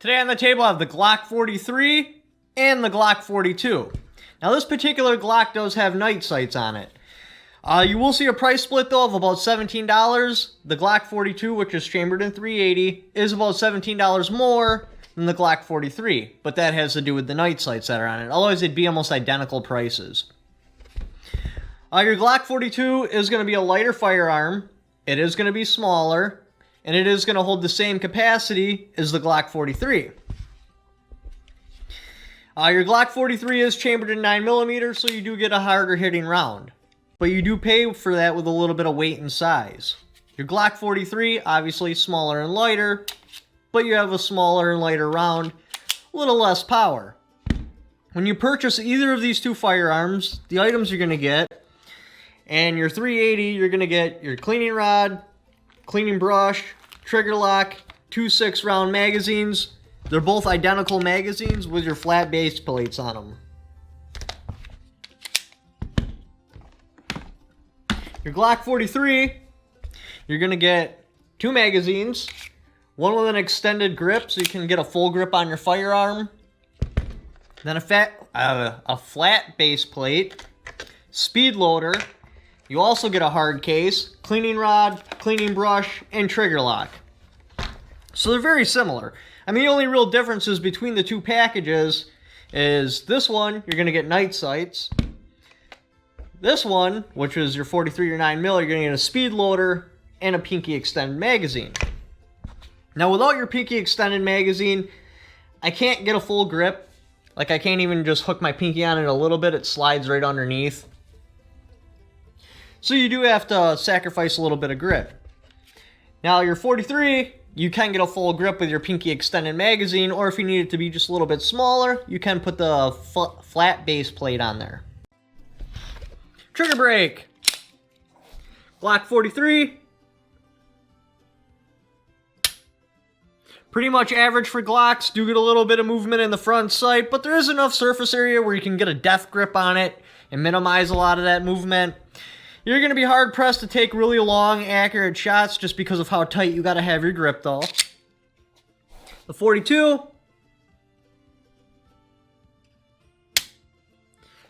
Today on the table I have the Glock 43 and the Glock 42. Now this particular Glock does have night sights on it. You will see a price split though of about $17. The Glock 42, which is chambered in .380, is about $17 more than the Glock 43, but that has to do with the night sights that are on it. Otherwise it'd be almost identical prices. Your Glock 42 is going to be a lighter firearm, it is going to be smaller, and it is going to hold the same capacity as the Glock 43. Your Glock 43 is chambered in 9mm, so you do get a harder hitting round. But you do pay for that with a little bit of weight and size. Your Glock 43, obviously smaller and lighter, but you have a smaller and lighter round, a little less power. When you purchase either of these two firearms, the items you're going to get, and your .380, you're going to get your cleaning rod, cleaning brush, trigger lock, 2 6-round magazines. They're both identical magazines with your flat base plates on them. Your Glock 43, you're going to get 2 magazines, one with an extended grip so you can get a full grip on your firearm, then a flat base plate, speed loader. You also get a hard case, cleaning rod, cleaning brush, and trigger lock. So they're very similar. I mean, the only real differences between the two packages is this one, you're going to get night sights. This one, which is your 43 or 9mm, you're going to get a speed loader and a pinky extended magazine. Now, without your pinky extended magazine, I can't get a full grip. Like, I can't even just hook my pinky on it a little bit. It slides right underneath. So you do have to sacrifice a little bit of grip. Now your 43, you can get a full grip with your pinky extended magazine, or if you need it to be just a little bit smaller, you can put the flat base plate on there. Trigger brake. Glock 43. Pretty much average for Glocks. Do get a little bit of movement in the front sight, but there is enough surface area where you can get a death grip on it and minimize a lot of that movement. You're going to be hard-pressed to take really long, accurate shots just because of how tight you got to have your grip, though. The 42.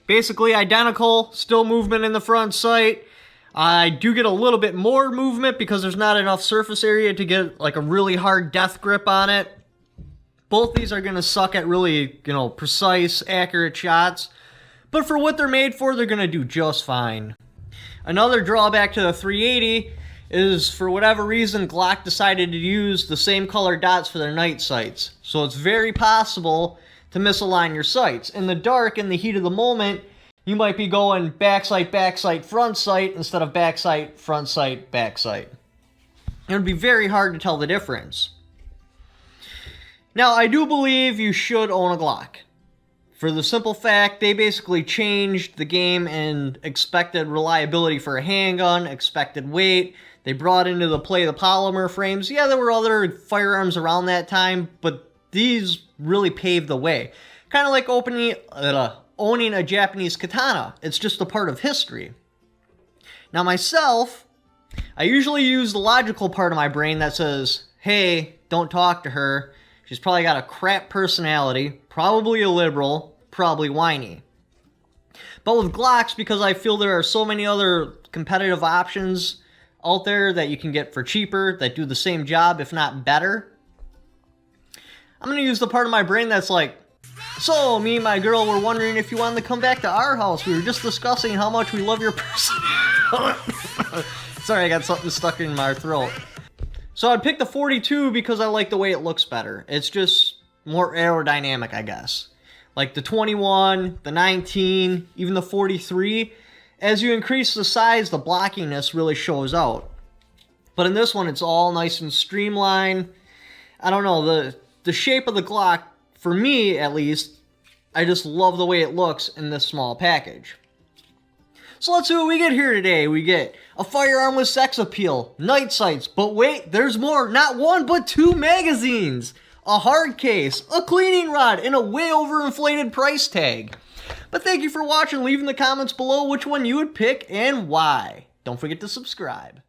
Basically identical, still movement in the front sight. I do get a little bit more movement because there's not enough surface area to get like a really hard death grip on it. Both these are going to suck at really, precise, accurate shots. But for what they're made for, they're going to do just fine. Another drawback to the .380 is, for whatever reason, Glock decided to use the same color dots for their night sights. So it's very possible to misalign your sights. In the dark, in the heat of the moment, you might be going back sight, front sight, instead of back sight, front sight, back sight. It would be very hard to tell the difference. Now, I do believe you should own a Glock. For the simple fact, they basically changed the game and expected reliability for a handgun, expected weight. They brought into the play the polymer frames. Yeah, there were other firearms around that time, but these really paved the way. Kind of like owning a Japanese katana. It's just a part of history. Now myself, I usually use the logical part of my brain that says, hey, don't talk to her. She's probably got a crap personality, probably a liberal, probably whiny. But with Glocks, because I feel there are so many other competitive options out there that you can get for cheaper, that do the same job, if not better, I'm going to use the part of my brain that's like, so me and my girl were wondering if you wanted to come back to our house. We were just discussing how much we love your personality. Sorry, I got something stuck in my throat. So I'd pick the 42 because I like the way it looks better. It's just more aerodynamic, I guess. Like the 21, the 19, even the 43. As you increase the size, the blockiness really shows out. But in this one, it's all nice and streamlined. I don't know, the shape of the Glock, for me at least, I just love the way it looks in this small package. So let's see what we get here today. We get a firearm with sex appeal, night sights, but wait, there's more. Not 1, but 2 magazines, a hard case, a cleaning rod, and a way overinflated price tag. But thank you for watching. Leave in the comments below which one you would pick and why. Don't forget to subscribe.